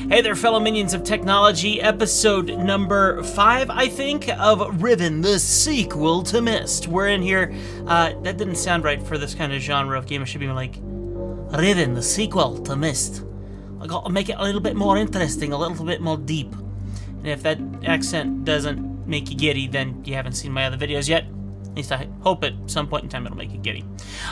Hey there, fellow minions of technology, episode number 5, I think, of Riven, the sequel to Myst. We're in here, that didn't sound right for this kind of genre of game. It should be like, Riven, the sequel to Myst. I gotta make it a little bit more interesting, a little bit more deep. And if that accent doesn't make you giddy, then you haven't seen my other videos yet. At least I hope at some point in time it'll make you giddy.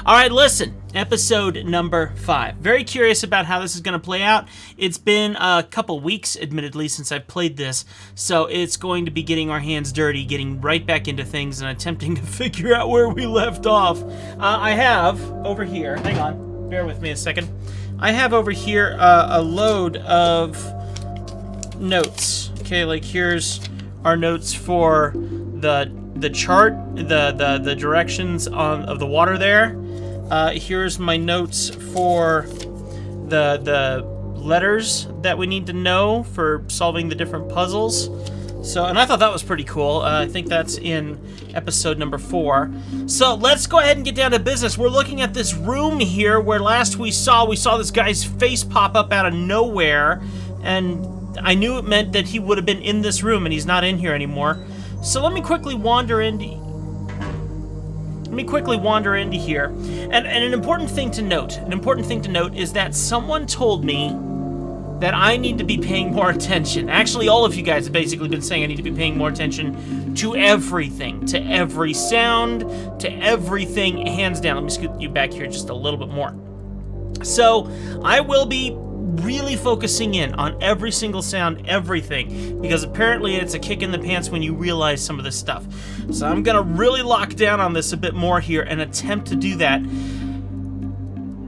Alright, listen. Episode number 5. Very curious about how this is going to play out. It's been a couple weeks, admittedly, since I've played this. So it's going to be getting our hands dirty, getting right back into things, and attempting to figure out where we left off. I have, over here, hang on, bear with me a second. I have over here a load of notes. Okay, like here's our notes for the chart, the directions of the water there. Here's my notes for the letters that we need to know for solving the different puzzles. So, and I thought that was pretty cool. I think that's in episode number 4. So let's go ahead and get down to business. We're looking at this room here where last we saw this guy's face pop up out of nowhere, and I knew it meant that he would have been in this room, and he's not in here anymore. So let me quickly wander into here. And an important thing to note, is that someone told me that I need to be paying more attention. Actually, all of you guys have basically been saying I need to be paying more attention to everything, to every sound, to everything, hands down. Let me scoot you back here just a little bit more. So I will be really focusing in on every single sound, everything, because apparently it's a kick in the pants when you realize some of this stuff. So I'm gonna really lock down on this a bit more here and attempt to do that.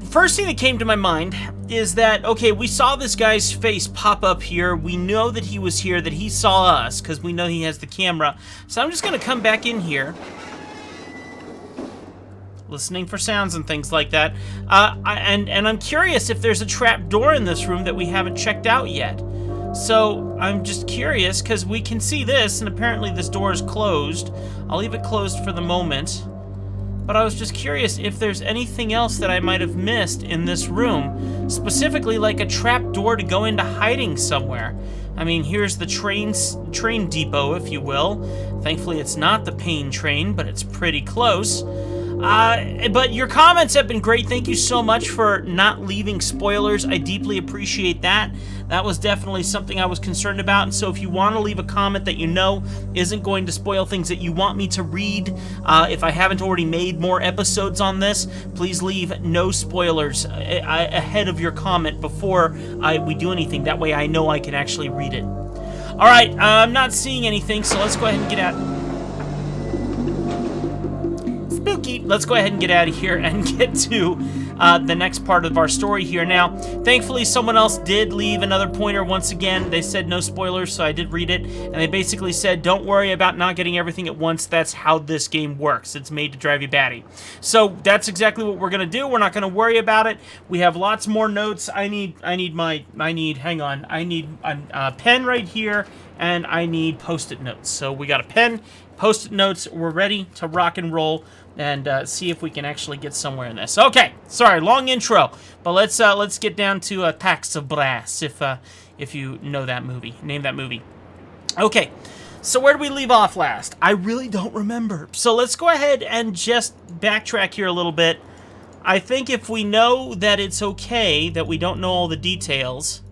First thing that came to my mind is that, okay, we saw this guy's face pop up here. We know that he was here, that he saw us, because we know he has the camera. So I'm just gonna come back in here, listening for sounds and things like that. And I'm curious if there's a trap door in this room that we haven't checked out yet. So I'm just curious because we can see this, and apparently this door is closed. I'll leave it closed for the moment. But I was just curious if there's anything else that I might have missed in this room, specifically like a trap door to go into hiding somewhere. I mean, here's the train depot, if you will. Thankfully, it's not the pain train, but it's pretty close. But your comments have been great. Thank you so much for not leaving spoilers. I deeply appreciate that. That was definitely something I was concerned about. And so if you want to leave a comment that you know isn't going to spoil things that you want me to read, if I haven't already made more episodes on this, please leave no spoilers ahead of your comment before we do anything. That way I know I can actually read it. All right, I'm not seeing anything, so let's go ahead and get out. Spooky. Let's go ahead and get out of here and get to the next part of our story here. Now, thankfully, someone else did leave another pointer once again. They said no spoilers, so I did read it, and they basically said, don't worry about not getting everything at once. That's how this game works. It's made to drive you batty. So that's exactly what we're gonna do. We're not gonna worry about it. We have lots more notes. I need a pen right here, and I need post-it notes. So we got a pen, post-it notes. We're ready to rock and roll and see if we can actually get somewhere in this. Okay, sorry, long intro, but let's get down to Tax of Brass, if you know that movie, name that movie. Okay, so where did we leave off last? I really don't remember. So let's go ahead and just backtrack here a little bit. I think if we know that it's okay that we don't know all the details.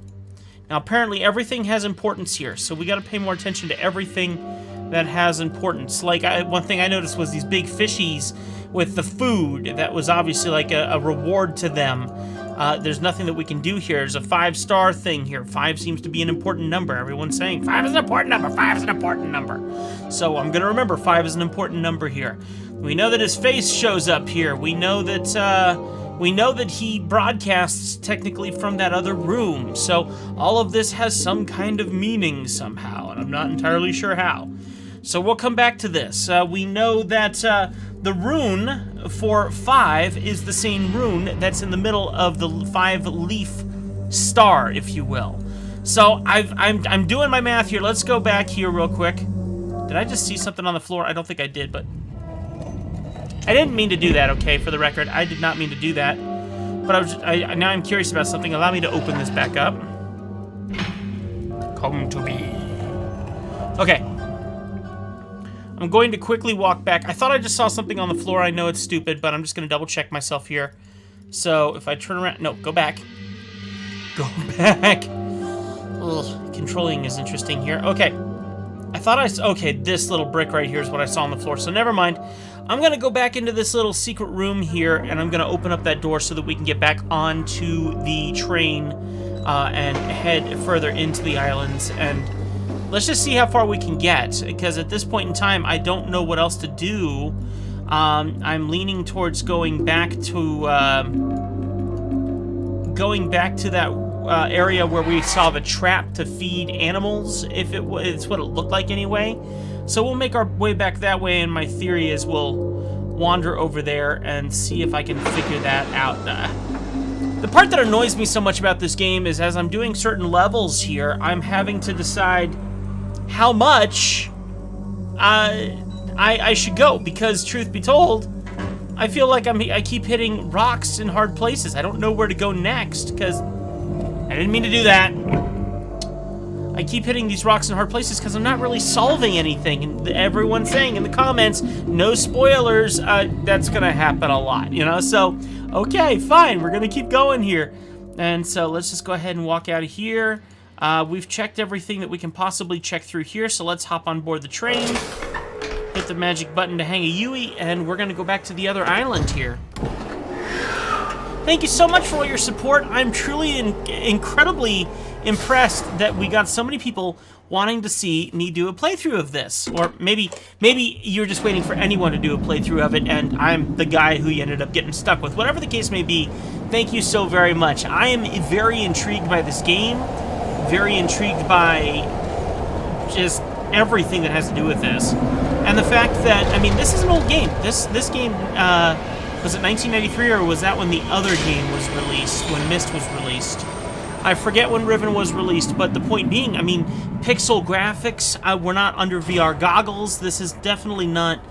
Now apparently everything has importance here, so we got to pay more attention to everything that has importance. Like, one thing I noticed was these big fishies with the food. That was obviously like a reward to them. There's nothing that we can do here. There's a 5-star thing here. 5 seems to be an important number. Everyone's saying 5 is an important number. 5 is an important number. So I'm gonna remember 5 is an important number here. We know that his face shows up here. We know that he broadcasts technically from that other room. So all of this has some kind of meaning somehow, and I'm not entirely sure how. So we'll come back to this. We know that the rune for 5 is the same rune that's in the middle of the 5-leaf star, if you will. So I'm doing my math here. Let's go back here real quick. Did I just see something on the floor? I don't think I did, but I didn't mean to do that, okay, for the record. I did not mean to do that. But now I'm curious about something. Allow me to open this back up. come to be. Okay. I'm going to quickly walk back. I thought I just saw something on the floor. I know it's stupid, but I'm just going to double check myself here. So if I turn around... No, go back. Go back. Ugh, controlling is interesting here. Okay. I thought okay, this little brick right here is what I saw on the floor, so never mind. I'm going to go back into this little secret room here, and I'm going to open up that door so that we can get back onto the train and head further into the islands. And let's just see how far we can get, because at this point in time, I don't know what else to do. I'm leaning towards going back to that area where we saw the trap to feed animals, if it's what it looked like anyway. So we'll make our way back that way, and my theory is we'll wander over there and see if I can figure that out. The part that annoys me so much about this game is as I'm doing certain levels here, I'm having to decide how much I should go, because truth be told, I feel like I keep hitting rocks in hard places. I don't know where to go next, because I didn't mean to do that. I keep hitting these rocks in hard places because I'm not really solving anything. And everyone's saying in the comments, no spoilers, that's going to happen a lot, you know? So, okay, fine, we're going to keep going here. And so let's just go ahead and walk out of here. We've checked everything that we can possibly check through here, so let's hop on board the train, hit the magic button to hang a Yui, and we're going to go back to the other island here. Thank you so much for all your support. I'm truly incredibly impressed that we got so many people wanting to see me do a playthrough of this. Or maybe you're just waiting for anyone to do a playthrough of it, and I'm the guy who you ended up getting stuck with. Whatever the case may be, thank you so very much. I am very intrigued by this game, very intrigued by just everything that has to do with this. And the fact that, I mean, this is an old game. This game, was it 1993, or was that when the other game was released, when Myst was released? I forget when Riven was released, but the point being, I mean, pixel graphics, we're not under VR goggles. This is definitely not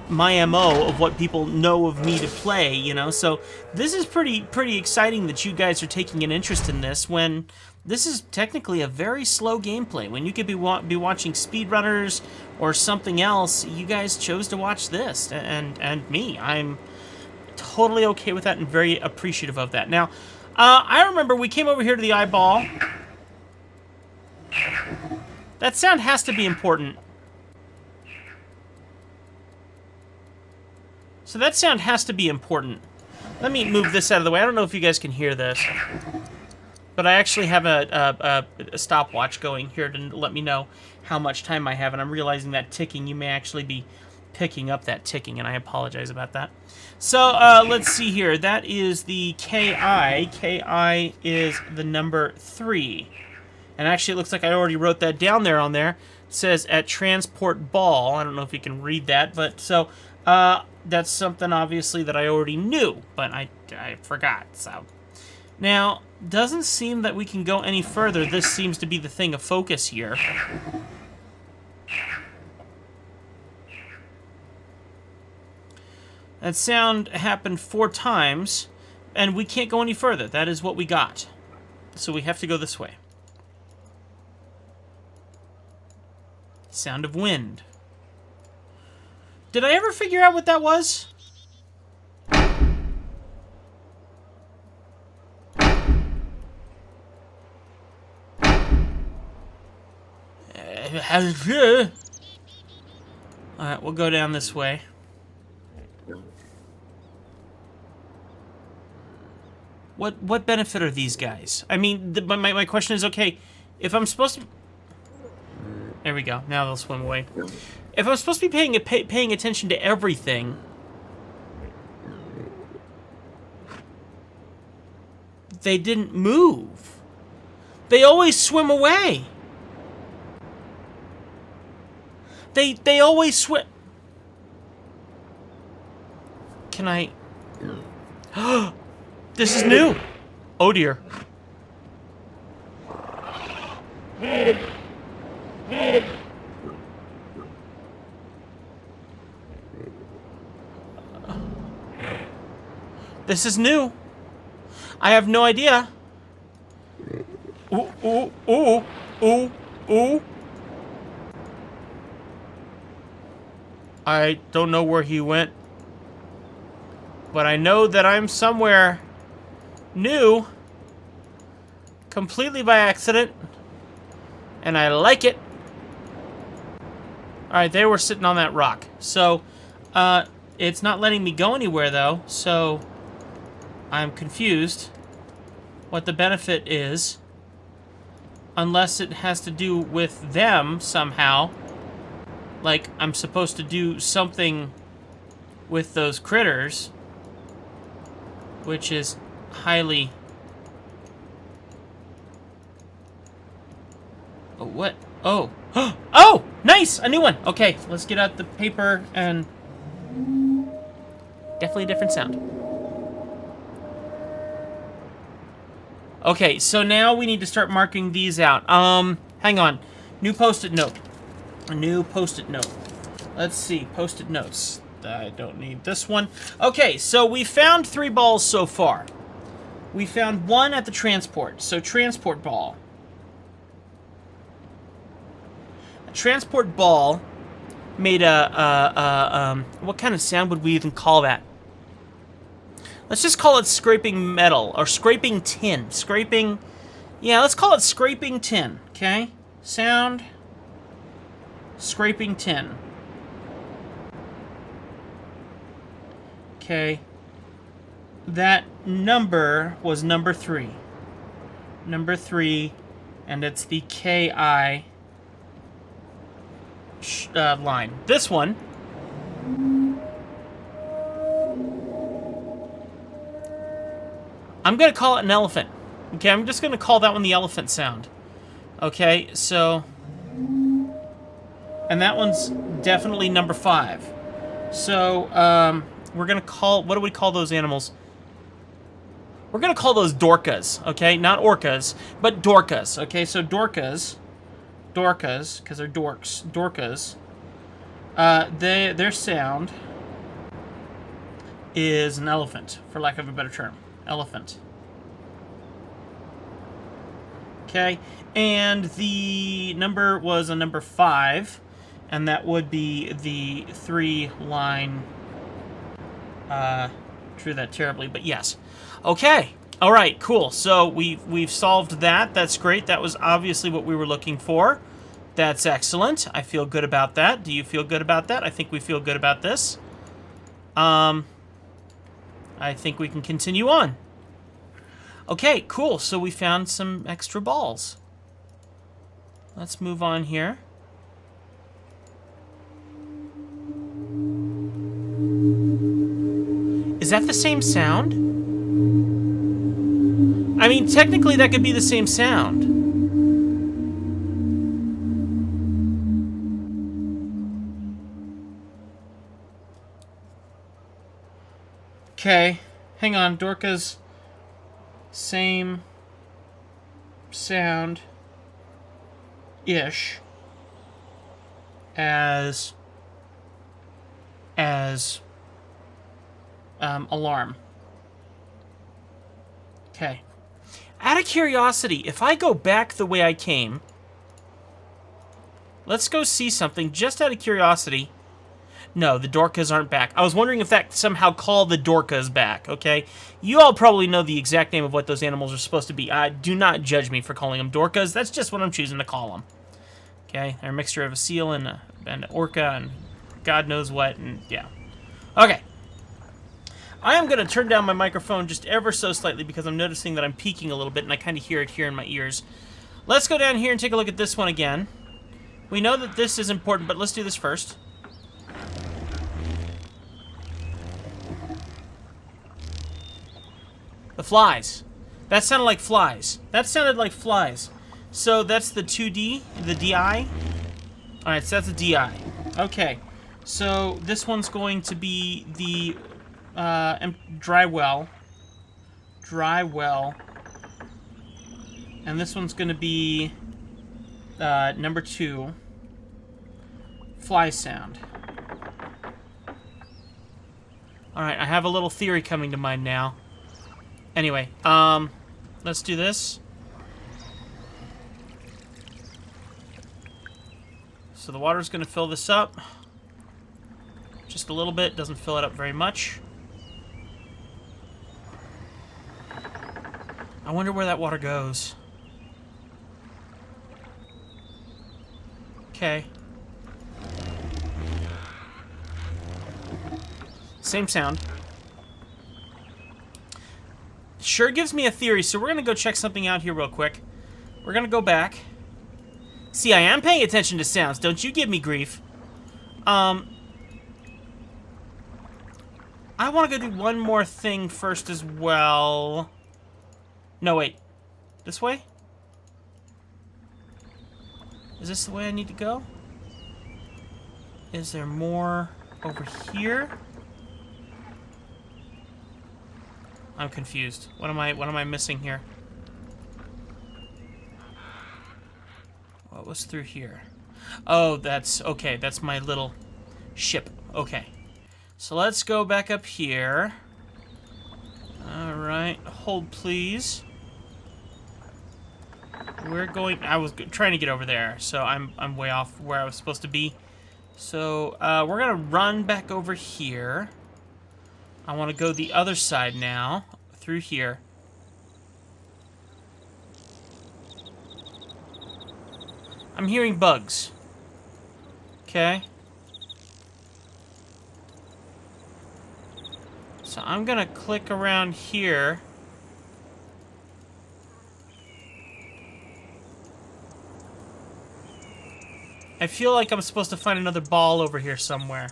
my MO of what people know of me to play, you know? So this is pretty exciting that you guys are taking an interest in this, when this is technically a very slow gameplay. When you could be watching speedrunners or something else, you guys chose to watch this, and me. I'm totally okay with that and very appreciative of that. Now, I remember we came over here to the eyeball. That sound has to be important. So that sound has to be important. Let me move this out of the way. I don't know if you guys can hear this, but I actually have a stopwatch going here to let me know how much time I have, and I'm realizing that ticking, you may actually be picking up that ticking, and I apologize about that. So, let's see here. That is the KI. KI is the number 3. And actually, it looks like I already wrote that down there on there. It says at Transport Ball. I don't know if you can read that, but so, that's something, obviously, that I already knew, but I forgot, so. Now, doesn't seem that we can go any further. This seems to be the thing of focus here. That sound happened 4 times, and we can't go any further. That is what we got. So we have to go this way. Sound of wind. Did I ever figure out what that was? Alright, we'll go down this way. What benefit are these guys? I mean, my question is, okay, if I'm supposed to... There we go. Now they'll swim away. If I'm supposed to be paying attention to everything... They didn't move. They always swim away. They always swim... Can I... This is new. Oh dear. This is new. I have no idea. Ooh, ooh, ooh, ooh, Ooh. I don't know where he went. But I know that I'm somewhere new. Completely by accident. And I like it. Alright, they were sitting on that rock. So, it's not letting me go anywhere, though. So, I'm confused what the benefit is. Unless it has to do with them somehow. Like, I'm supposed to do something with those critters. Which is highly... Oh, what? Oh. Oh! Nice! A new one! Okay, let's get out the paper and... Definitely a different sound. Okay, so now we need to start marking these out. Hang on. New post-it note. A new post-it note. Let's see. Post-it notes. I don't need this one. Okay, so we found 3 balls so far. We found 1 at the transport. So transport ball. A transport ball made what kind of sound would we even call that? Let's just call it scraping metal or scraping tin. Scraping, yeah, let's call it scraping tin, okay? Sound, scraping tin. Okay. That number was number 3. Number 3, and it's the KI line. This one. I'm going to call it an elephant. Okay, I'm just going to call that one the elephant sound. Okay, so... And that one's definitely number 5. So, we're going to call... What do we call those animals? We're going to call those dorcas, okay? Not orcas, but dorcas, okay? So dorcas, because they're dorks, dorcas, their sound is an elephant, for lack of a better term. Elephant. Okay, and the number was a number 5, and that would be the 3-line, drew that terribly, but yes. Okay, all right, cool. So we've solved that. That's great. That was obviously what we were looking for. That's excellent. I feel good about that. Do you feel good about that? I think we feel good about this. I think we can continue on. Okay, cool. So we found some extra balls. Let's move on here. Is that the same sound? I mean, technically that could be the same sound. Okay, hang on, Dorcas. Same sound-ish as alarm. Okay. Out of curiosity, if I go back the way I came, let's go see something just out of curiosity. No, the Dorcas aren't back. I was wondering if that somehow called the Dorcas back, okay? You all probably know the exact name of what those animals are supposed to be. Do not judge me for calling them Dorcas. That's just what I'm choosing to call them. Okay? They're a mixture of a seal and an orca and God knows what, and yeah. Okay. I am going to turn down my microphone just ever so slightly because I'm noticing that I'm peaking a little bit and I kind of hear it here in my ears. Let's go down here and take a look at this one again. We know that this is important, but let's do this first. The flies. That sounded like flies. That sounded like flies. So that's the 2D, the DI. Alright, so that's a DI. Okay. So this one's going to be the dry well. Dry well. And this one's going to be number 2. Fly sound. Alright, I have a little theory coming to mind now. Anyway, let's do this. So the water's going to fill this up. Just a little bit. Doesn't fill it up very much. I wonder where that water goes. Okay. Same sound. Sure gives me a theory, so we're going to go check something out here real quick. We're going to go back. See, I am paying attention to sounds. Don't you give me grief. I want to go do one more thing first as well. No, wait. This way? Is this the way I need to go? Is there more over here? I'm confused. What am I missing here? What was through here? Oh, that's okay. That's my little ship. Okay. So let's go back up here. All right. Hold, please. We're going... I was trying to get over there, so I'm way off where I was supposed to be. So, we're gonna run back over here. I want to go the other side now, through here. I'm hearing bugs. Okay. So I'm gonna click around here. I feel like I'm supposed to find another ball over here somewhere.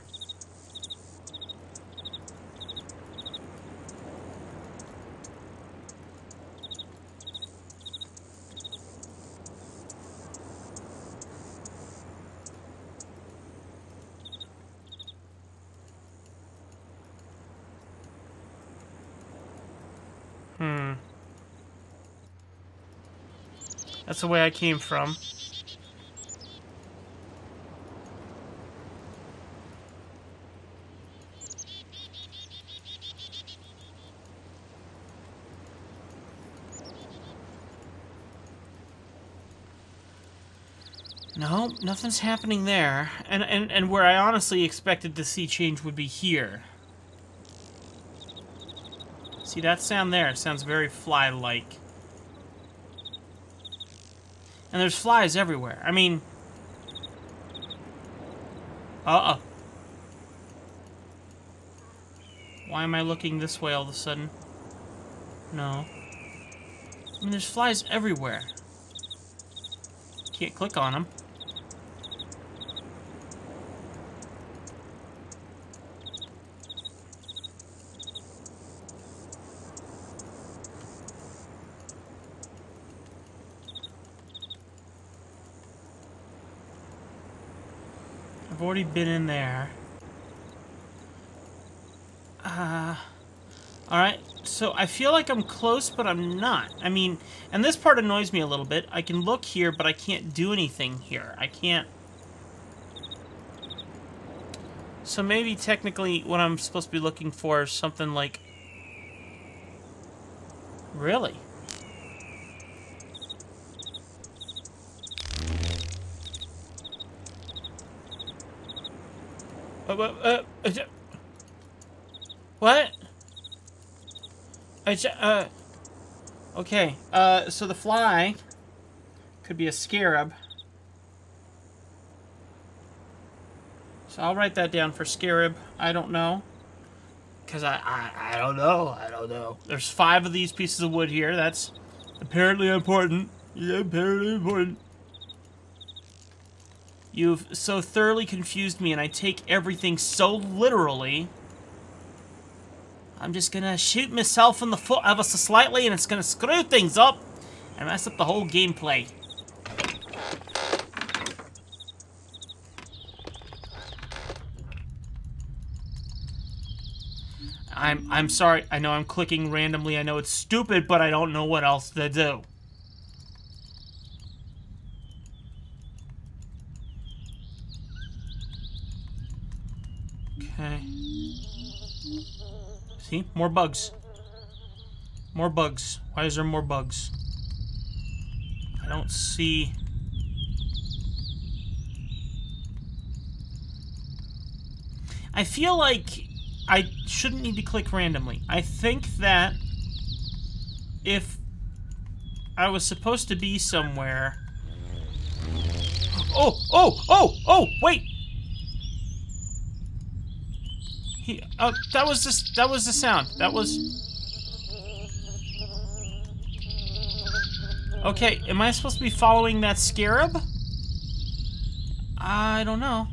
That's the way I came from. No, nothing's happening there. And where I honestly expected to see change would be here. See, that sound there sounds very fly-like. And there's flies everywhere. I mean... Uh-oh. Why am I looking this way all of a sudden? No. I mean, there's flies everywhere. Can't click on them. I've already been in there. Alright, so I feel like I'm close, but I'm not. I mean, and this part annoys me a little bit. I can look here, but I can't do anything here. I can't... So maybe technically what I'm supposed to be looking for is something like... Really? What? Okay, so the fly could be a scarab. So I'll write that down for scarab. I don't know. Because I don't know. I don't know. There's 5 of these pieces of wood here. That's apparently important. Yeah, apparently important. You've so thoroughly confused me, and I take everything so literally. I'm just gonna shoot myself in the foot ever so slightly, and it's gonna screw things up and mess up the whole gameplay. I'm sorry. I know I'm clicking randomly. I know it's stupid, but I don't know what else to do. Okay. See? More bugs. More bugs. Why is there more bugs? I don't see... I feel like I shouldn't need to click randomly. I think that if I was supposed to be somewhere... Oh, wait! That was the sound. That was... Okay, am I supposed to be following that scarab? I don't know.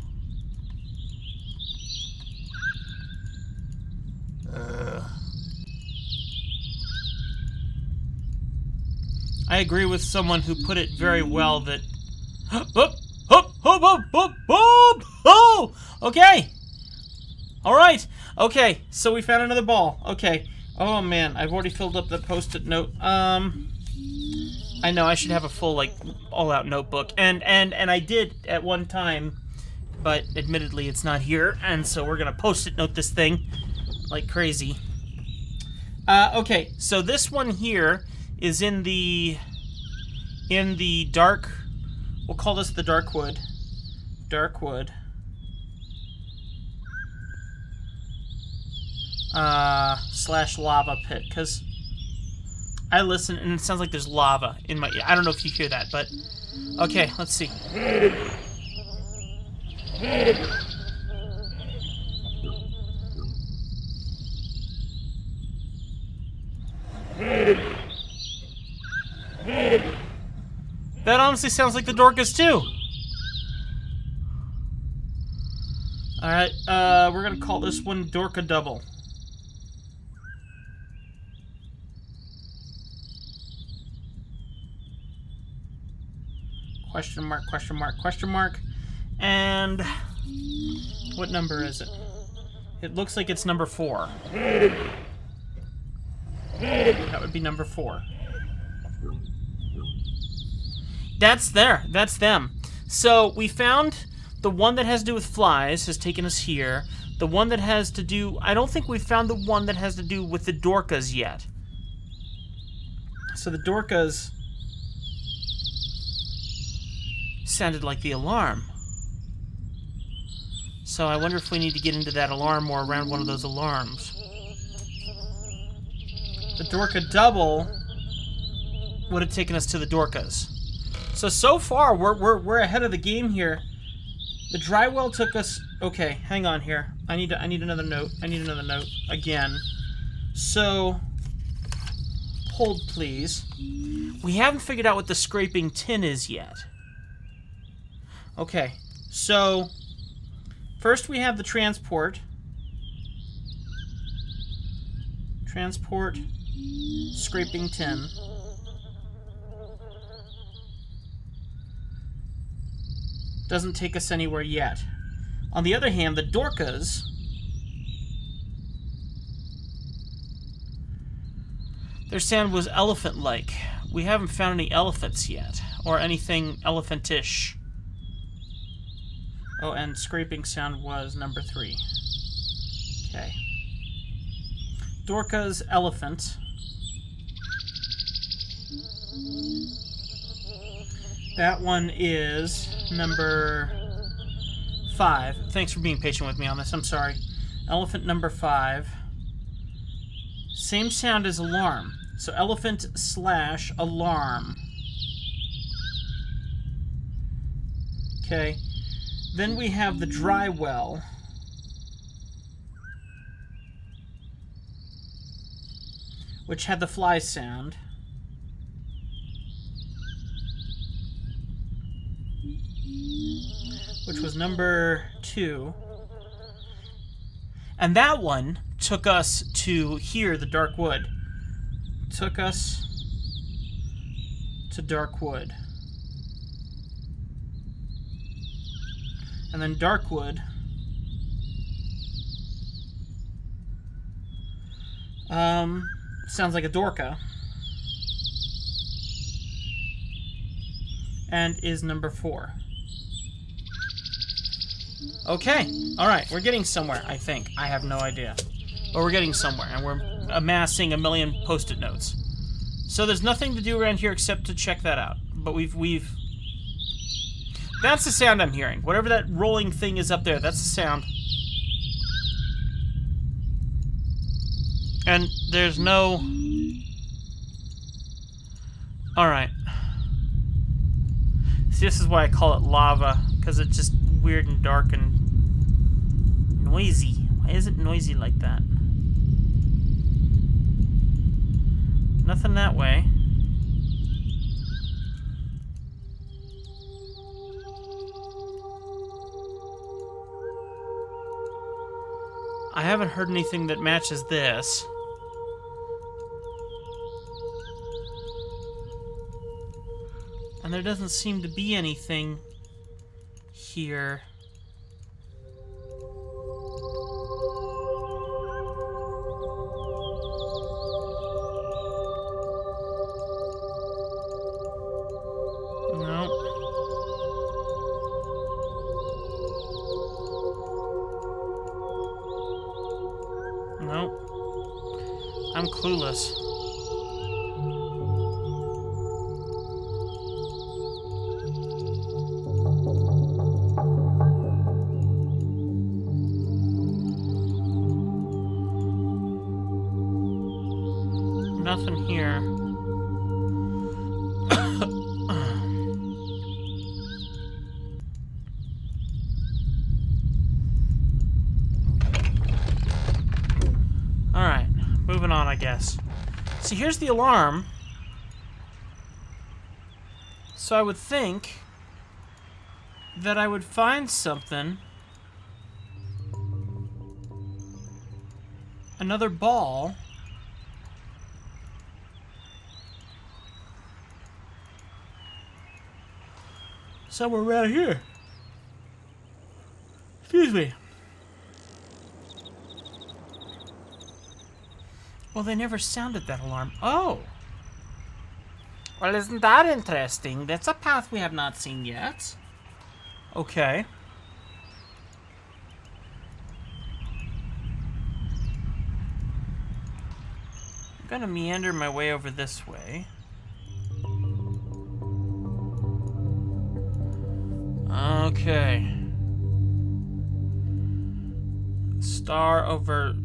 I agree with someone who put it very well that... Okay! Alright! Okay, so we found another ball. Okay. Oh man, I've already filled up the post-it note. I know, I should have a full, like, all-out notebook. And I did at one time, but admittedly it's not here, and so we're gonna post-it note this thing like crazy. Okay, so this one here is in the dark... We'll call this the dark wood. Dark wood. Slash lava pit, because I listen and it sounds like there's lava in my ear. I don't know if you hear that, but okay, let's see. That honestly sounds like the Dorcas too. Alright, we're gonna call this one Dorca Double. Question mark, question mark, question mark. And what number is it? It looks like it's number 4. That would be number 4. That's them. So we found the one that has to do with flies has taken us here. The one that has to do... I don't think we found the one that has to do with the Dorcas yet. So the Dorcas sounded like the alarm. So I wonder if we need to get into that alarm or around one of those alarms. The Dorca Double would have taken us to the Dorcas. So far, we're ahead of the game here. The dry well took us... Okay, hang on here. I need another note. I need another note again. So, hold please. We haven't figured out what the scraping tin is yet. Okay, so first we have the transport. Transport, scraping tin. Doesn't take us anywhere yet. On the other hand, the Dorcas, their sound was elephant-like. We haven't found any elephants yet, or anything elephantish. Oh, and scraping sound was number 3. Okay. Dorcas elephant. That one is number 5. Thanks for being patient with me on this. I'm sorry. Elephant number 5. Same sound as alarm. So elephant slash alarm. Okay. Then we have the dry well. Which had the fly sound. Which was number 2. And that one took us to here, the dark wood. Took us to dark wood. And then dark wood sounds like a Dorca. And is number 4. Okay, alright, we're getting somewhere, I think. I have no idea. But we're getting somewhere, and we're amassing a million post-it notes. So there's nothing to do around here except to check that out. But we've... That's the sound I'm hearing. Whatever that rolling thing is up there, that's the sound. And there's no... Alright. See, this is why I call it lava, because it's just weird and dark and noisy. Why is it noisy like that? Nothing that way. I haven't heard anything that matches this. And there doesn't seem to be anything here. No. No. I'm clueless. Nothing here. Alright, moving on, I guess. See, here's the alarm. So I would think that I would find something. Another ball. Somewhere around here. Excuse me. Well, they never sounded that alarm. Oh! Well, isn't that interesting? That's a path we have not seen yet. Okay. I'm gonna meander my way over this way. Okay. Star over...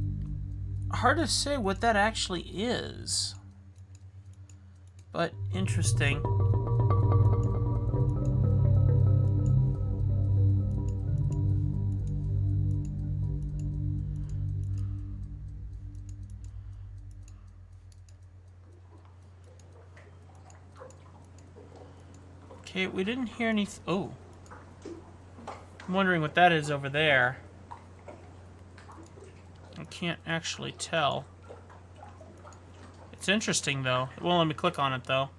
Hard to say what that actually is. But interesting. Okay, we didn't hear any... Oh. I'm wondering what that is over there. I can't actually tell. It's interesting, though. It won't let me click on it, though.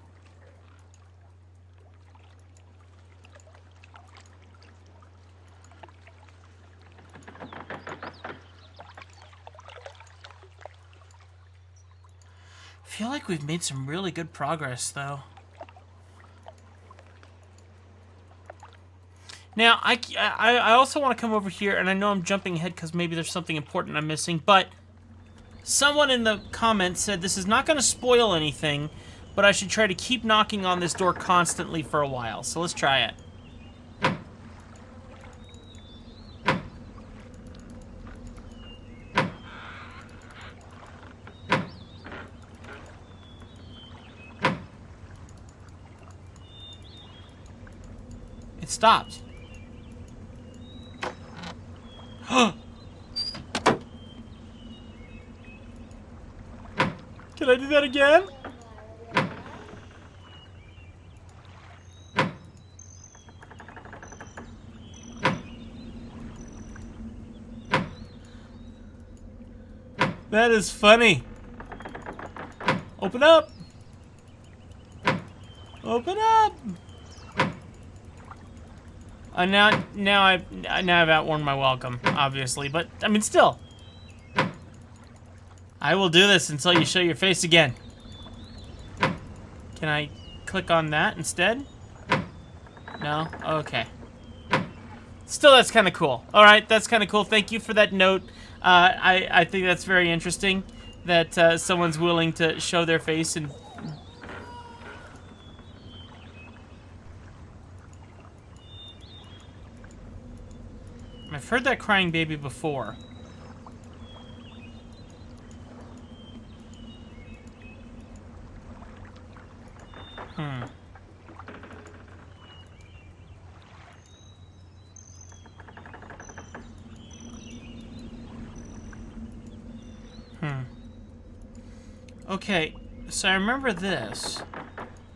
I feel like we've made some really good progress, though. Now, I also want to come over here, and I know I'm jumping ahead because maybe there's something important I'm missing, but someone in the comments said this is not going to spoil anything, but I should try to keep knocking on this door constantly for a while. So let's try it. It stopped. Can I do that again? That is funny. Open up. Open up. Now I've outworn my welcome, obviously, but I mean still. I will do this until you show your face again. Can I click on that instead? No? Okay. Still, that's kind of cool. Alright, that's kind of cool. Thank you for that note. I think that's very interesting that someone's willing to show their face and... I've heard that crying baby before. Okay, so I remember this.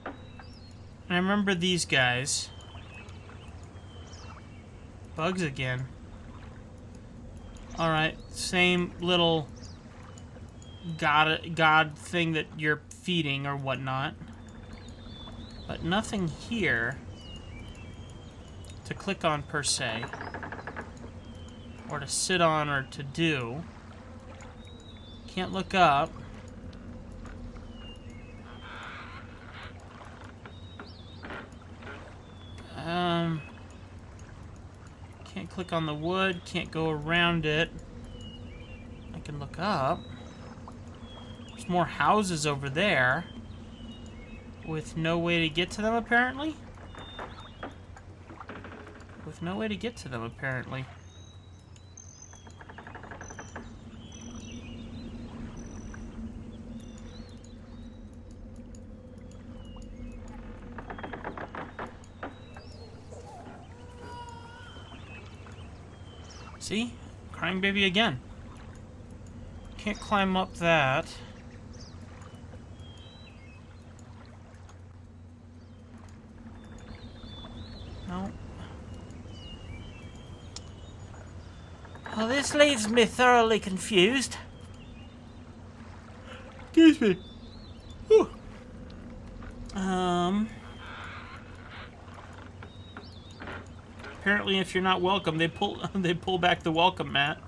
And I remember these guys. Bugs again. Alright, same little god thing that you're feeding or whatnot. But nothing here to click on per se. Or to sit on or to do. Can't look up. Can't click on the wood, can't go around it. I can look up. There's more houses over there. With no way to get to them, apparently? With no way to get to them, apparently. See? Crying baby again. Can't climb up that. No. Well, this leaves me thoroughly confused. Excuse me. Whew. Apparently, if you're not welcome, they pull back the welcome mat.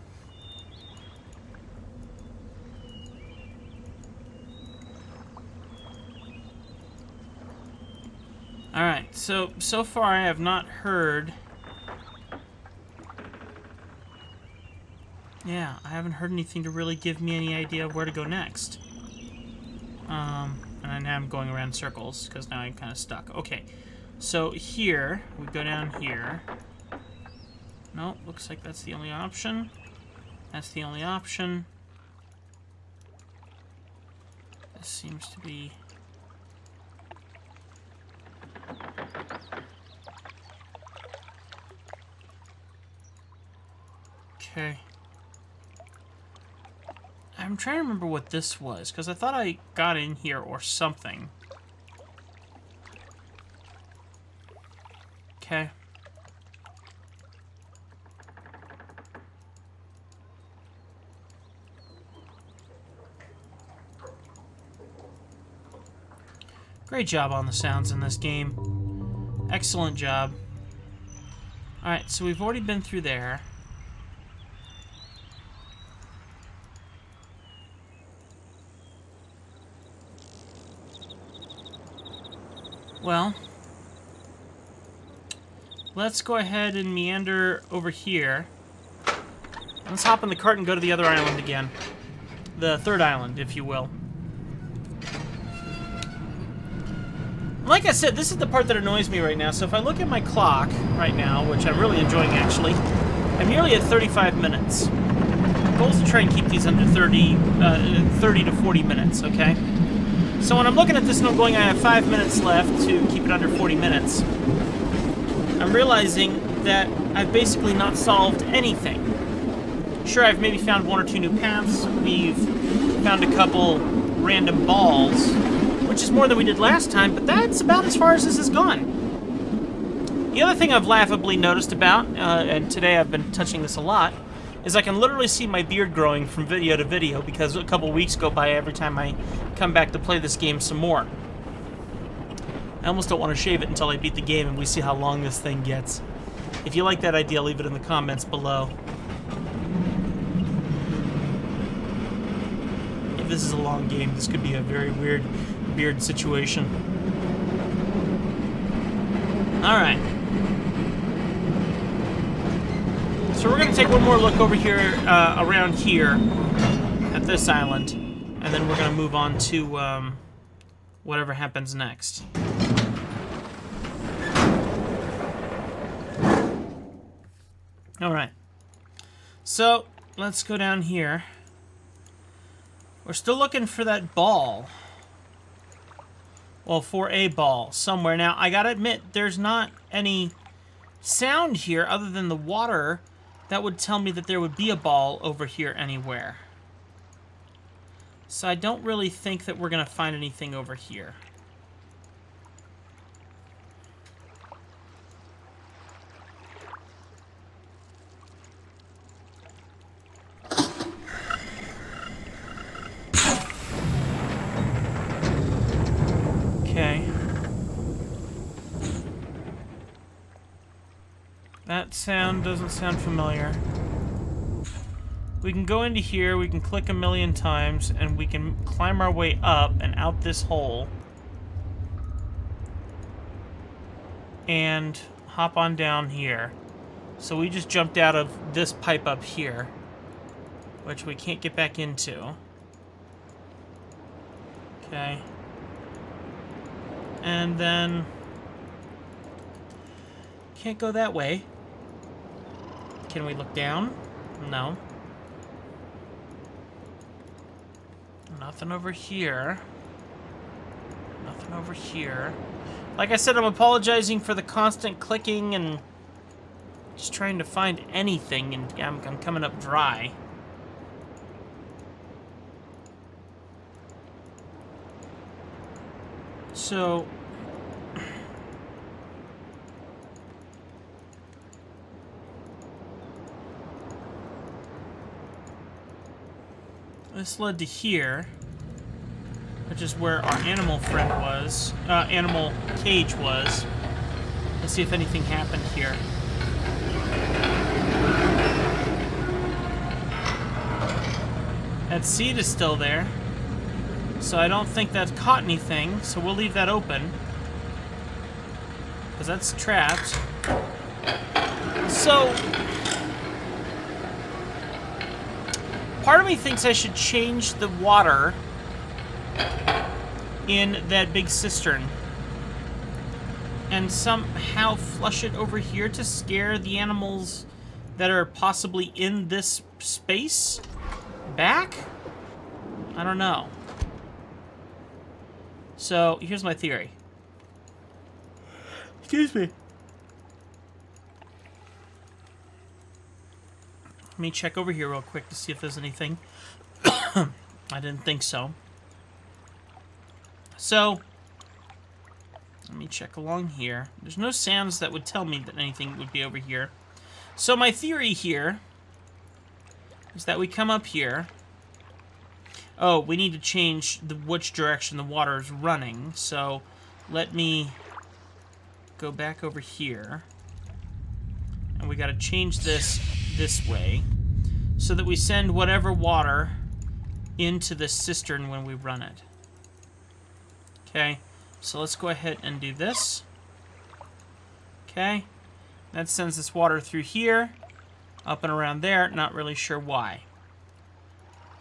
All right. So far, I have not heard. Yeah, I haven't heard anything to really give me any idea of where to go next. And now I'm going around circles because now I'm kind of stuck. Okay. So here, we go down here. No, looks like that's the only option. That's the only option. This seems to be... Okay. I'm trying to remember what this was, because I thought I got in here or something. Okay. Great job on the sounds in this game. Excellent job. Alright, so we've already been through there. Well, let's go ahead and meander over here. Let's hop in the cart and go to the other island again. The third island, if you will. Like I said, this is the part that annoys me right now. So if I look at my clock right now, which I'm really enjoying actually, I'm nearly at 35 minutes. The goal is to try and keep these under 30 to 40 minutes, okay? So when I'm looking at this and I'm going, I have 5 minutes left to keep it under 40 minutes, I'm realizing that I've basically not solved anything. Sure, I've maybe found 1 or 2 new paths. We've found a couple random balls, which is more than we did last time, but that's about as far as this has gone. The other thing I've laughably noticed about, and today I've been touching this a lot, is I can literally see my beard growing from video to video because a couple weeks go by every time I come back to play this game some more. I almost don't want to shave it until I beat the game and we see how long this thing gets. If you like that idea, leave it in the comments below. If this is a long game, this could be a very weird beard situation. Alright. So we're going to take one more look over here, around here, at this island, and then we're going to move on to whatever happens next. Alright. So, let's go down here. We're still looking for that ball. Well, for a ball somewhere. Now, I gotta admit, there's not any sound here other than the water that would tell me that there would be a ball over here anywhere. So I don't really think that we're going to find anything over here. Okay. That sound doesn't sound familiar. We can go into here, we can click a million times, and we can climb our way up and out this hole. And hop on down here. So we just jumped out of this pipe up here, which we can't get back into. Okay. And then... can't go that way. Can we look down? No. Nothing over here. Nothing over here. Like I said, I'm apologizing for the constant clicking and just trying to find anything, and I'm coming up dry. So... this led to here, which is where our animal friend was, animal cage was. Let's see if anything happened here. That seed is still there, so I don't think that's caught anything, so we'll leave that open, because that's trapped. So... part of me thinks I should change the water in that big cistern and somehow flush it over here to scare the animals that are possibly in this space back? I don't know. So, here's my theory. Excuse me. Let me check over here real quick to see if there's anything. I didn't think so. So, let me check along here. There's no sounds that would tell me that anything would be over here. So my theory here is that we come up here. Oh, we need to change which direction the water is running. So let me go back over here. And we got to change this way so that we send whatever water into the cistern when we run it. Okay, so let's go ahead and do this. Okay, that sends this water through here, up and around there, not really sure why.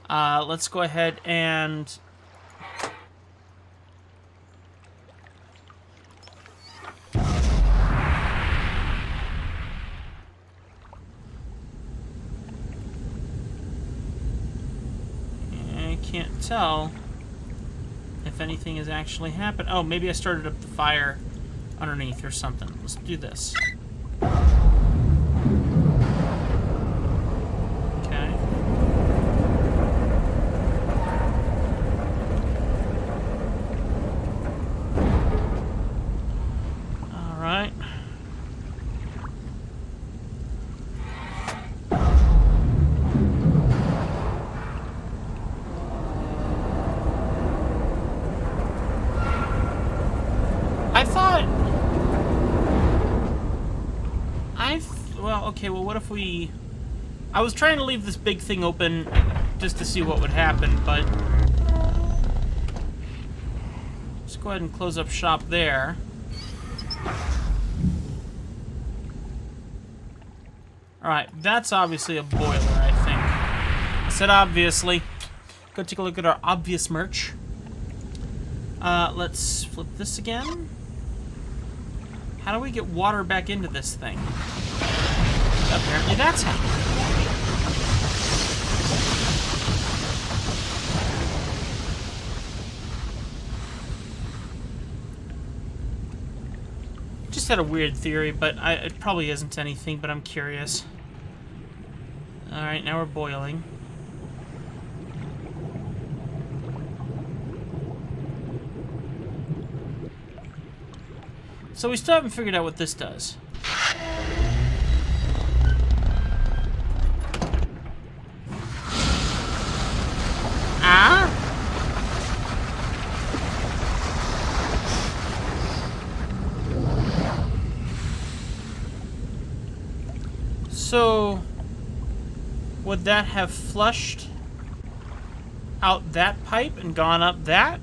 Let's go ahead and... I can't tell if anything has actually happened. Oh, maybe I started up the fire underneath or something. Let's do this. Okay. All right. Well, okay, well, what if we... I was trying to leave this big thing open just to see what would happen, but... let's go ahead and close up shop there. Alright, that's obviously a boiler, I think. I said obviously. Go take a look at our obvious merch. Let's flip this again. How do we get water back into this thing? Apparently that's how. Just had a weird theory, but it probably isn't anything, but I'm curious. Alright, now we're boiling. So we still haven't figured out what this does. Ah? So, would that have flushed out that pipe and gone up that?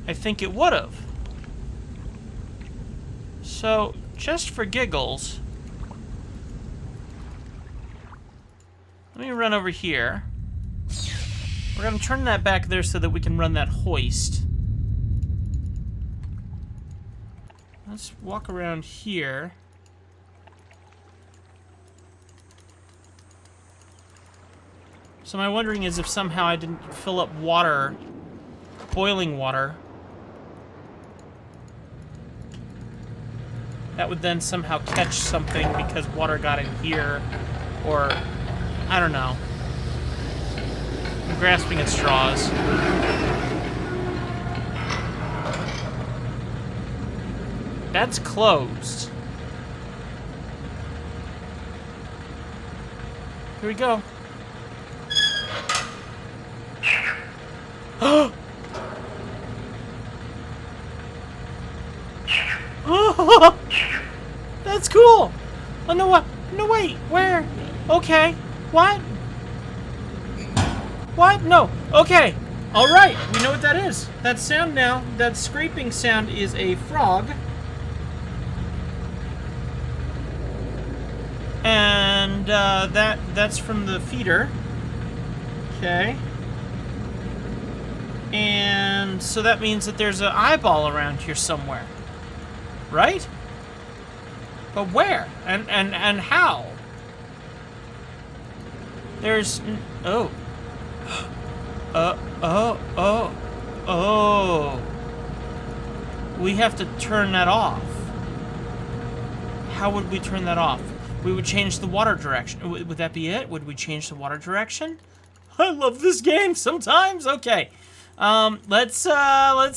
I think it would have. So, just for giggles, let me run over here. We're going to turn that back there so that we can run that hoist. Let's walk around here. So my wondering is if somehow I didn't fill up water, boiling water, that would then somehow catch something because water got in here, or I don't know. I'm grasping at straws. That's closed. Here we go. Oh, that's cool. Oh no! What? No wait. Where? Okay. What? What? No. Okay. All right. We know what that is. That sound now. That scraping sound is a frog. And that's from the feeder. Okay. And so that means that there's an eyeball around here somewhere. Right? But where? And how? There's... Oh. Oh. We have to turn that off. How would we turn that off? We would change the water direction. Would that be it? Would we change the water direction? I love this game sometimes. Okay. Let's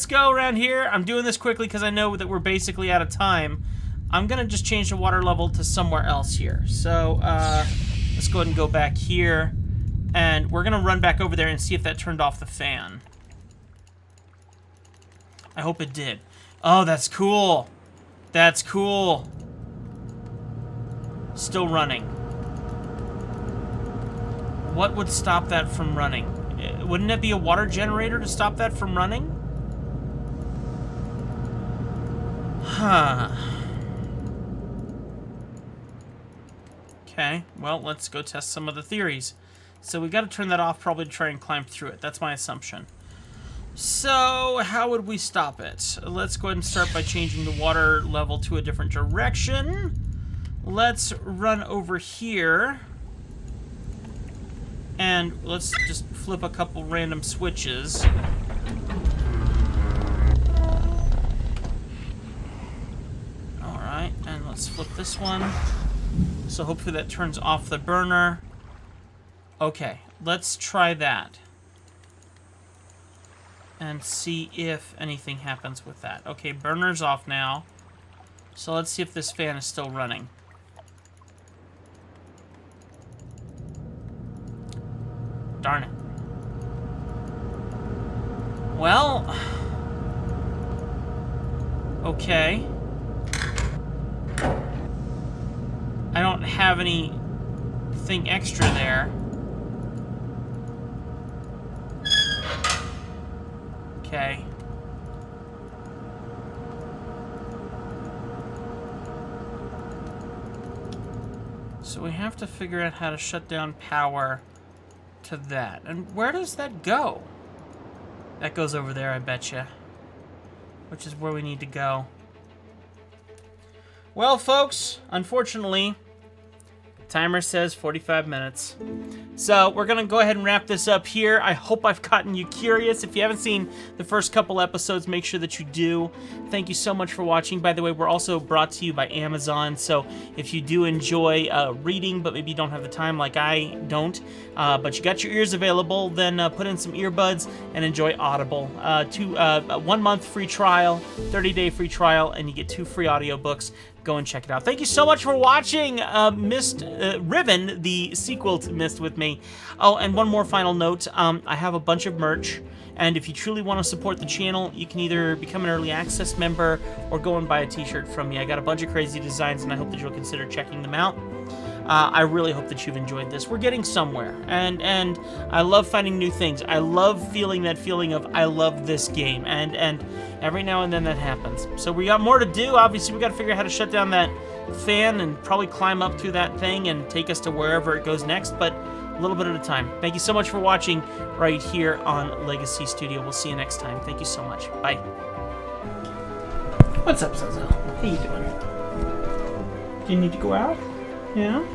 go around here. I'm doing this quickly because I know that we're basically out of time. I'm gonna just change the water level to somewhere else here. So, let's go ahead and go back here. And we're gonna run back over there and see if that turned off the fan. I hope it did. Oh, that's cool. That's cool. Still running. What would stop that from running? Wouldn't it be a water generator to stop that from running? Huh. Okay, well, let's go test some of the theories. So we got to turn that off probably to try and climb through it. That's my assumption. So, how would we stop it? Let's go ahead and start by changing the water level to a different direction. Let's run over here. And let's just flip a couple random switches. Alright, and let's flip this one. So hopefully that turns off the burner. Okay, let's try that. And see if anything happens with that. Okay, burner's off now. So let's see if this fan is still running. Darn it. Well... Okay. I don't have anything extra there. Okay. So we have to figure out how to shut down power to that. And where does that go? That goes over there, I betcha. Which is where we need to go. Well, folks, unfortunately, Timer says 45 minutes. So we're going to go ahead and wrap this up here. I hope I've gotten you curious. If you haven't seen the first couple episodes, make sure that you do. Thank you so much for watching. By the way, we're also brought to you by Amazon. So if you do enjoy reading, but maybe you don't have the time like I don't, but you got your ears available, then put in some earbuds and enjoy Audible. 1 month free trial, 30-day free trial, and you get 2 free audiobooks. Go and check it out. Thank you so much for watching Myst, Riven, the sequel to Myst with me. Oh, and one more final note. I have a bunch of merch, and if you truly want to support the channel, you can either become an early access member or go and buy a t-shirt from me. I got a bunch of crazy designs, and I hope that you'll consider checking them out. I really hope that you've enjoyed this. We're getting somewhere, and I love finding new things. I love feeling that feeling of I love this game, and every now and then that happens. So we got more to do. Obviously, we got to figure out how to shut down that fan and probably climb up through that thing and take us to wherever it goes next, but a little bit at a time. Thank you so much for watching right here on Legacy Studio. We'll see you next time. Thank you so much. Bye. What's up, Zozo? How you doing? Do you need to go out? Yeah?